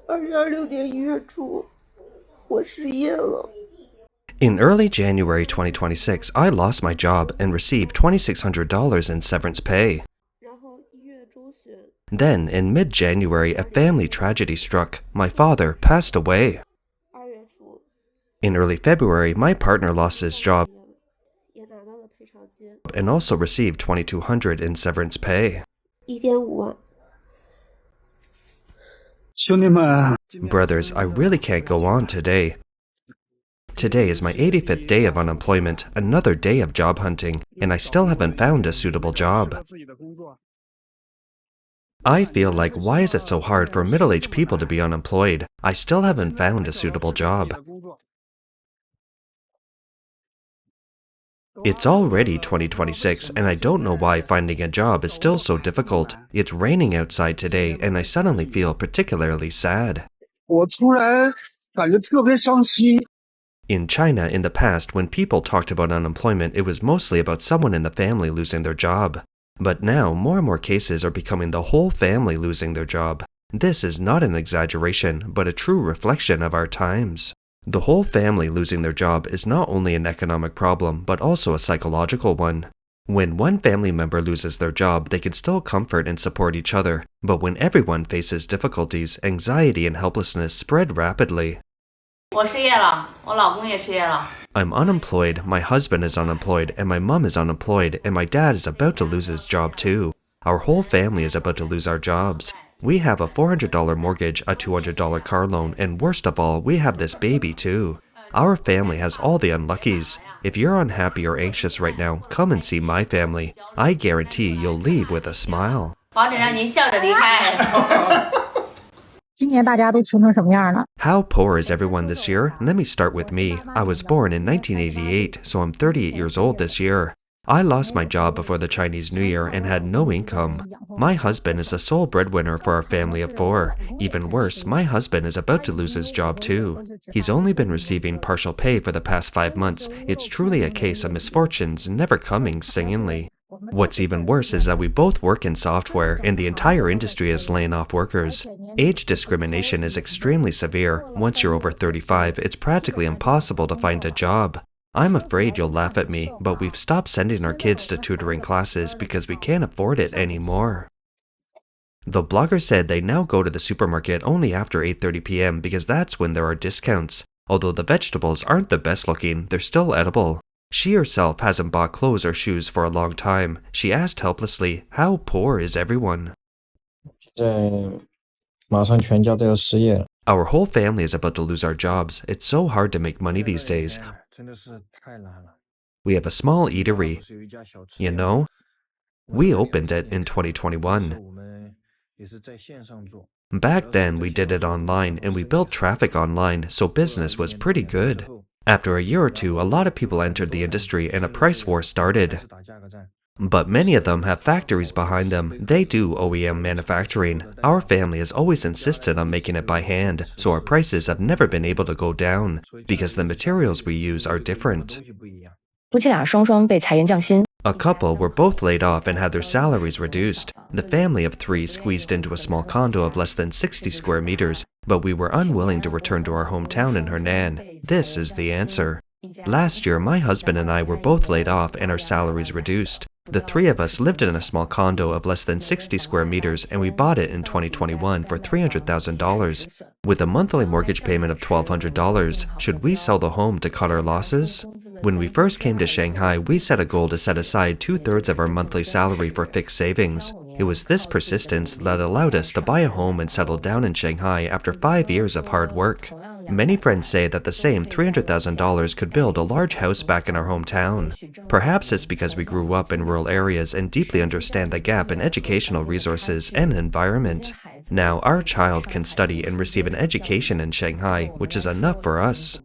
In early January 2026, I lost my job and received $2,600 in severance pay. Then, in mid-January, a family tragedy struck. My father passed away. In early February, my partner lost his job and also received $2,200 in severance pay. Brothers, I really can't go on today. Today is my 85th day of unemployment, another day of job hunting, and I still haven't found a suitable job. I feel like, why is it so hard for middle-aged people to be unemployed? I still haven't found a suitable job. It's already 2026, and I don't know why finding a job is still so difficult. It's raining outside today, and I suddenly feel particularly sad. In China, in the past, when people talked about unemployment, it was mostly about someone in the family losing their job. But now, more and more cases are becoming the whole family losing their job. This is not an exaggeration, but a true reflection of our times. The whole family losing their job is not only an economic problem, but also a psychological one. When one family member loses their job, they can still comfort and support each other. But when everyone faces difficulties, anxiety and helplessness spread rapidly. I'm unemployed, my husband is unemployed, and my mom is unemployed, and my dad is about to lose his job too. Our whole family is about to lose our jobs. We have a $400 mortgage, a $200 car loan, and worst of all, we have this baby too. Our family has all the unluckies. If you're unhappy or anxious right now, come and see my family. I guarantee you'll leave with a smile. How poor is everyone this year? Let me start with me. I was born in 1988, so I'm 38 years old this year. I lost my job before the Chinese New Year and had no income. My husband is the sole breadwinner for our family of 4. Even worse, my husband is about to lose his job too. He's only been receiving partial pay for the past 5 months. It's truly a case of misfortunes never coming singly. What's even worse is that we both work in software, and the entire industry is laying off workers. Age discrimination is extremely severe. Once you're over 35, it's practically impossible to find a job. I'm afraid you'll laugh at me, but we've stopped sending our kids to tutoring classes because we can't afford it anymore. The blogger said they now go to the supermarket only after 8:30 p.m. because that's when there are discounts. Although the vegetables aren't the best looking, they're still edible. She herself hasn't bought clothes or shoes for a long time. She asked helplessly, how poor is everyone? Our whole family is about to lose our jobs. It's so hard to make money these days. We have a small eatery. You know? We opened it in 2021. Back then, we did it online, and we built traffic online, so business was pretty good. After a year or two, a lot of people entered the industry and a price war started. But many of them have factories behind them. They do OEM manufacturing. Our family has always insisted on making it by hand, so our prices have never been able to go down, because the materials we use are different. A couple were both laid off and had their salaries reduced. The family of 3 squeezed into a small condo of less than 60 square meters, but we were unwilling to return to our hometown in Hernan. This is the answer. Last year, my husband and I were both laid off and our salaries reduced. The 3 of us lived in a small condo of less than 60 square meters, and we bought it in 2021 for $300,000. With a monthly mortgage payment of $1,200, should we sell the home to cut our losses? When we first came to Shanghai, we set a goal to set aside 2/3 of our monthly salary for fixed savings. It was this persistence that allowed us to buy a home and settle down in Shanghai after 5 years of hard work. Many friends say that the same $300,000 could build a large house back in our hometown. Perhaps it's because we grew up in rural areas and deeply understand the gap in educational resources and environment. Now our child can study and receive an education in Shanghai, which is enough for us.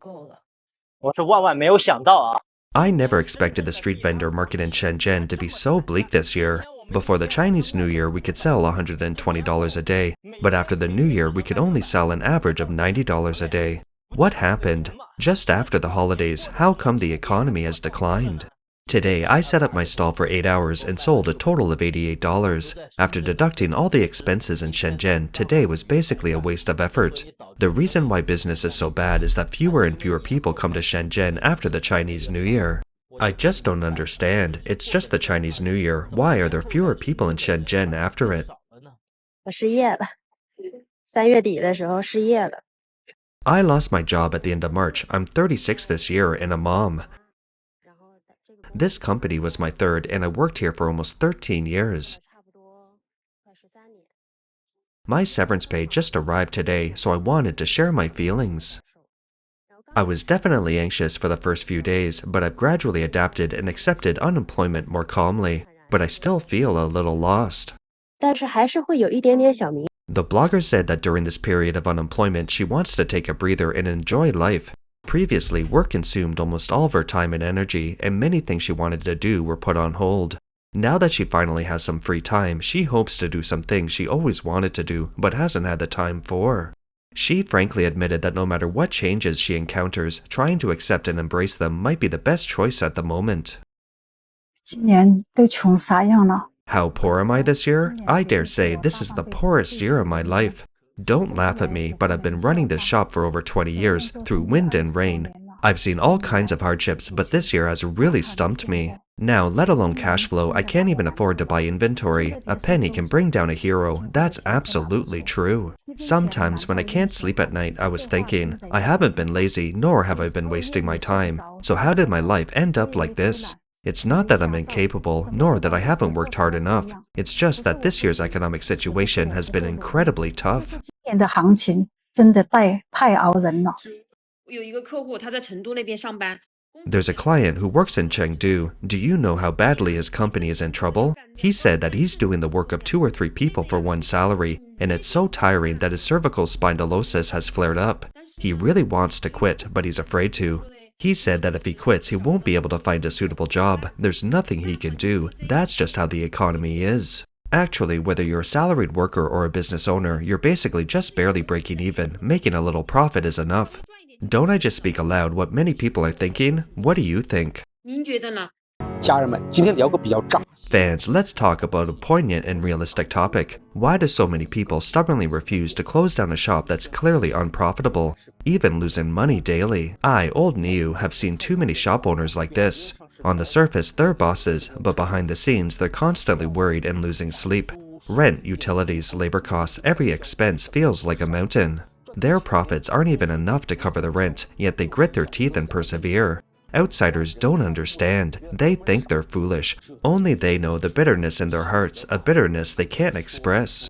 I never expected the street vendor market in Shenzhen to be so bleak this year. Before the Chinese New Year, we could sell $120 a day, but after the New Year, we could only sell an average of $90 a day. What happened? Just after the holidays, how come the economy has declined? Today, I set up my stall for 8 hours and sold a total of $88. After deducting all the expenses in Shenzhen, today was basically a waste of effort. The reason why business is so bad is that fewer and fewer people come to Shenzhen after the Chinese New Year. I just don't understand. It's just the Chinese New Year. Why are there fewer people in Shenzhen after it? 我失业了，3月底的时候失业了。 I lost my job at the end of March. I'm 36 this year and a mom. This company was my third, and I worked here for almost 13 years. My severance pay just arrived today, so I wanted to share my feelings. I was definitely anxious for the first few days, but I've gradually adapted and accepted unemployment more calmly. But I still feel a little lost. 但是还是会有一点点小迷。 The blogger said that during this period of unemployment, she wants to take a breather and enjoy life. Previously, work consumed almost all of her time and energy, and many things she wanted to do were put on hold. Now that she finally has some free time, she hopes to do some things she always wanted to do, but hasn't had the time for. She frankly admitted that no matter what changes she encounters, trying to accept and embrace them might be the best choice at the moment. 今年都穷啥样了？ How poor am I this year? I dare say this is the poorest year of my life. Don't laugh at me, but I've been running this shop for over 20 years, through wind and rain. I've seen all kinds of hardships, but this year has really stumped me. Now, let alone cash flow, I can't even afford to buy inventory. A penny can bring down a hero. That's absolutely true. Sometimes when I can't sleep at night, I was thinking, I haven't been lazy, nor have I been wasting my time. So how did my life end up like this? It's not that I'm incapable, nor that I haven't worked hard enough. It's just that this year's economic situation has been incredibly tough. 今年的行情真的太熬人了。 有一个客户他在成都那边上班。 There's a client who works in Chengdu. Do you know how badly his company is in trouble? He said that he's doing the work of 2 or 3 people for one salary, and it's so tiring that his cervical spondylosis has flared up. He really wants to quit, but he's afraid to. He said that if he quits, he won't be able to find a suitable job. There's nothing he can do. That's just how the economy is. Actually, whether you're a salaried worker or a business owner, you're basically just barely breaking even. Making a little profit is enough. Don't I just speak aloud what many people are thinking? What do you think? 您觉得呢？ 家人们，今天聊个比较炸。 Fans, let's talk about a poignant and realistic topic. Why do so many people stubbornly refuse to close down a shop that's clearly unprofitable, even losing money daily? I, old Niu, have seen too many shop owners like this. On the surface, they're bosses, but behind the scenes, they're constantly worried and losing sleep. Rent, utilities, labor costs, every expense feels like a mountain. Their profits aren't even enough to cover the rent, yet they grit their teeth and persevere. Outsiders don't understand. They think they're foolish. Only they know the bitterness in their hearts, a bitterness they can't express.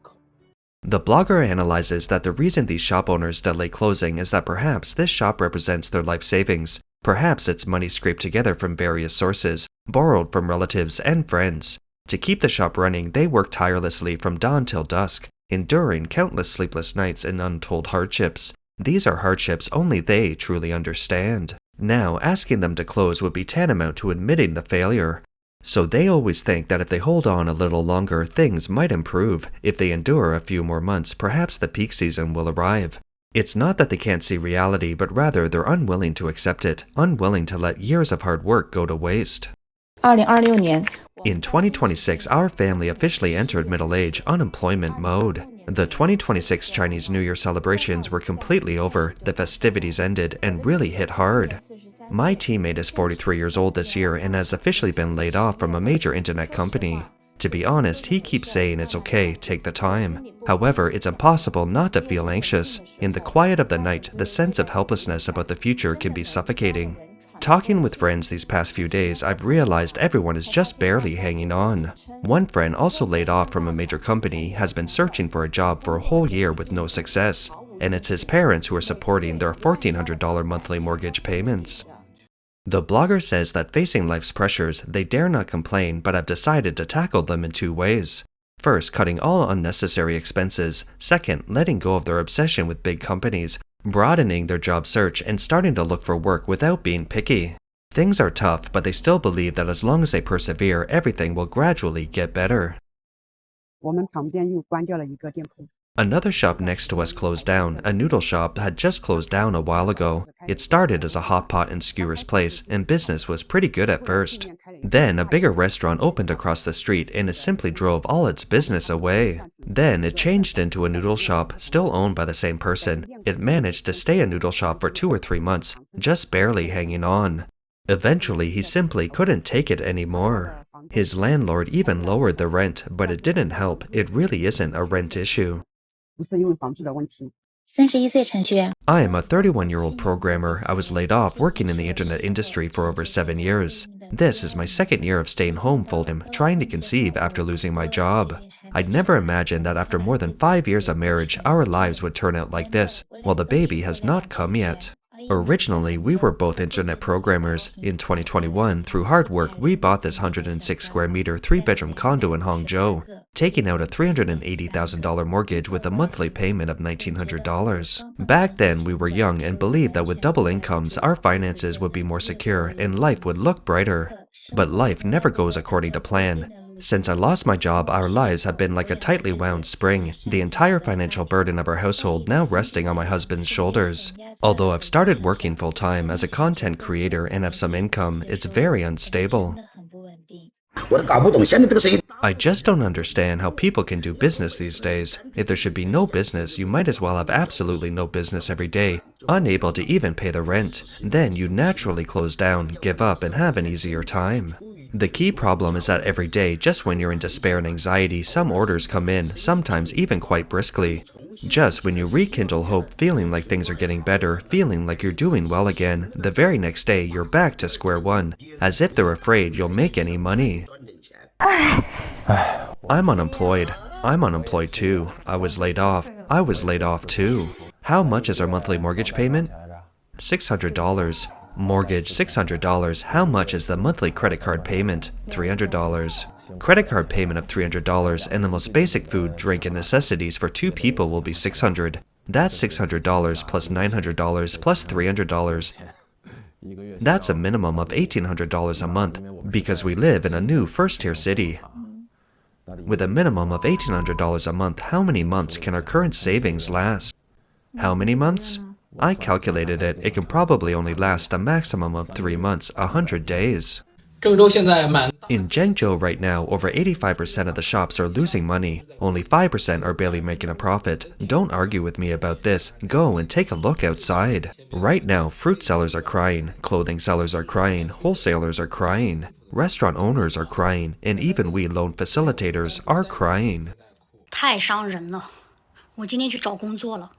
The blogger analyzes that the reason these shop owners delay closing is that perhaps this shop represents their life savings. Perhaps it's money scraped together from various sources, borrowed from relatives and friends. To keep the shop running, they work tirelessly from dawn till dusk, enduring countless sleepless nights and untold hardships. These are hardships only they truly understand. Now, asking them to close would be tantamount to admitting the failure. So they always think that if they hold on a little longer, things might improve. If they endure a few more months, perhaps the peak season will arrive. It's not that they can't see reality, but rather they're unwilling to accept it, unwilling to let years of hard work go to waste. 2026年 In 2026, our family officially entered middle age unemployment mode. The 2026 Chinese New Year celebrations were completely over, the festivities ended, and really hit hard. My teammate is 43 years old this year and has officially been laid off from a major internet company. To be honest, he keeps saying it's okay, take the time. However, it's impossible not to feel anxious. In the quiet of the night, the sense of helplessness about the future can be suffocating. Talking with friends these past few days, I've realized everyone is just barely hanging on. One friend, also laid off from a major company, has been searching for a job for a whole year with no success, and it's his parents who are supporting their $1,400 monthly mortgage payments. The blogger says that facing life's pressures, they dare not complain but have decided to tackle them in 2 ways. First, cutting all unnecessary expenses. Second, letting go of their obsession with big companies, broadening their job search, and starting to look for work without being picky. Things are tough, but they still believe that as long as they persevere, everything will gradually get better. 我们旁边又关掉了一个店铺。 Another shop next to us closed down. A noodle shop had just closed down a while ago. It started as a hot pot and skewers place, and business was pretty good at first. Then a bigger restaurant opened across the street and it simply drove all its business away. Then it changed into a noodle shop, still owned by the same person. It managed to stay a noodle shop for 2 or 3 months, just barely hanging on. Eventually, he simply couldn't take it anymore. His landlord even lowered the rent, but it didn't help. It really isn't a rent issue. 不是因为房租的问题。31岁程序员， I am a 31-year-old programmer. I was laid off working in the internet industry for over 7 years. This is my second year of staying home full-time, trying to conceive after losing my job. I'd never imagined that after more than 5 years of marriage, our lives would turn out like this, while the baby has not come yet. Originally, we were both internet programmers. In 2021, through hard work, we bought this 106 square meter 3-bedroom condo in Hangzhou, taking out a $380,000 mortgage with a monthly payment of $1,900. Back then, we were young and believed that with double incomes, our finances would be more secure and life would look brighter. But life never goes according to plan. Since I lost my job, our lives have been like a tightly wound spring, the entire financial burden of our household now resting on my husband's shoulders. Although I've started working full-time as a content creator and have some income, it's very unstable. I just don't understand how people can do business these days. If there should be no business, you might as well have absolutely no business every day, unable to even pay the rent. Then you naturally close down, give up, and have an easier time. The key problem is that every day, just when you're in despair and anxiety, some orders come in, sometimes even quite briskly. Just when you rekindle hope, feeling like things are getting better, feeling like you're doing well again, the very next day you're back to square one, as if they're afraid you'll make any money. I'm unemployed. I'm unemployed too. I was laid off. I was laid off too. How much is our monthly mortgage payment? $600. Mortgage, $600. How much is the monthly credit card payment? $300. Credit card payment of $300 and the most basic food, drink, and necessities for 2 people will be $600. That's $600 plus $900 plus $300. That's a minimum of $1,800 a month because we live in a new first-tier city. With a minimum of $1,800 a month, how many months can our current savings last? How many months? I calculated it. It can probably only last a maximum of 3 months, 100 days. In Zhengzhou right now, over 85% of the shops are losing money. Only 5% are barely making a profit. Don't argue with me about this. Go and take a look outside. Right now, fruit sellers are crying, clothing sellers are crying, wholesalers are crying, restaurant owners are crying, and even we loan facilitators are crying. 太伤人了，我今天去找工作了。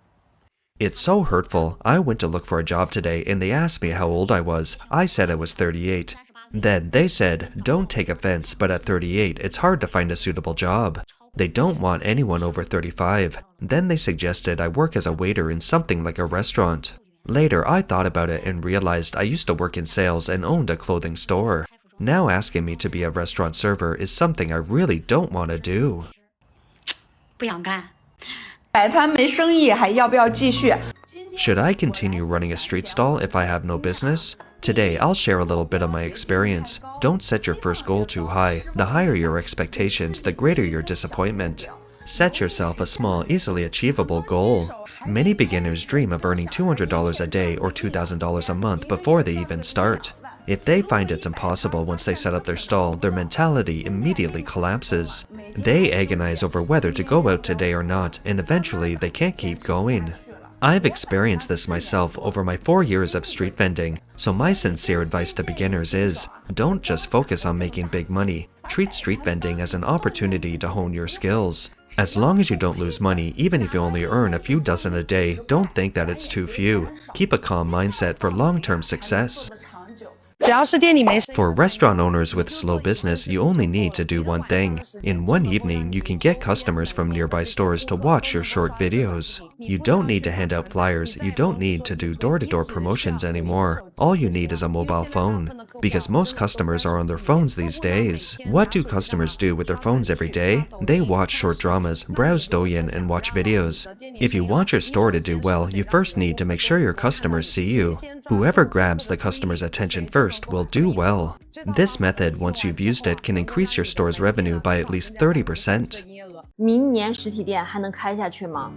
It's so hurtful. I went to look for a job today and they asked me how old I was. I said I was 38. Then they said, don't take offense, but at 38, it's hard to find a suitable job. They don't want anyone over 35. Then they suggested I work as a waiter in something like a restaurant. Later, I thought about it and realized I used to work in sales and owned a clothing store. Now asking me to be a restaurant server is something I really don't want to do. 不想干。 摆摊没生意，还要不要继续？ Should I continue running a street stall if I have no business? Today, I'll share a little bit of my experience. Don't set your first goal too high. The higher your expectations, the greater your disappointment. Set yourself a small, easily achievable goal. Many beginners dream of earning $200 a day or $2,000 a month before they even start. If they find it's impossible once they set up their stall, their mentality immediately collapses. They agonize over whether to go out today or not, and eventually they can't keep going. I've experienced this myself over my 4 years of street vending, so my sincere advice to beginners is, don't just focus on making big money. Treat street vending as an opportunity to hone your skills. As long as you don't lose money, even if you only earn a few dozen a day, don't think that it's too few. Keep a calm mindset for long-term success. For restaurant owners with slow business, you only need to do one thing. In one evening, you can get customers from nearby stores to watch your short videos. You don't need to hand out flyers, you don't need to do door-to-door promotions anymore. All you need is a mobile phone. Because most customers are on their phones these days. What do customers do with their phones every day? They watch short dramas, browse Douyin, and watch videos. If you want your store to do well, you first need to make sure your customers see you. Whoever grabs the customer's attention first will do well. This method, once you've used it, can increase your store's revenue by at least 30%. 明年实体店还能开下去吗？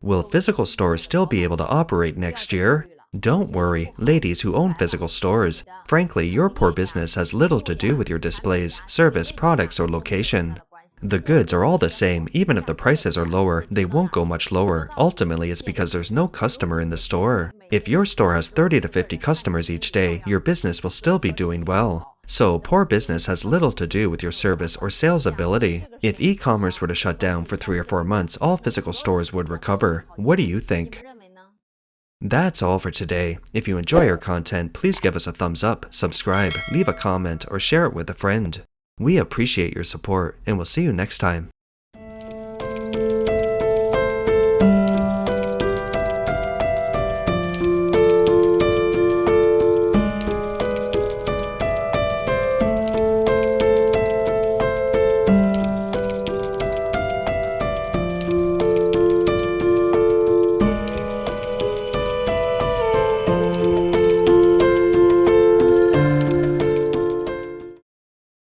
Will physical stores still be able to operate next year? Don't worry, ladies who own physical stores. Frankly, your poor business has little to do with your displays, service, products, or location. The goods are all the same. Even if the prices are lower, they won't go much lower. Ultimately, it's because there's no customer in the store. If your store has 30 to 50 customers each day, your business will still be doing well. So, poor business has little to do with your service or sales ability. If e-commerce were to shut down for 3 or 4 months, all physical stores would recover. What do you think? That's all for today. If you enjoy our content, please give us a thumbs up, subscribe, leave a comment, or share it with a friend. We appreciate your support, and we'll see you next time.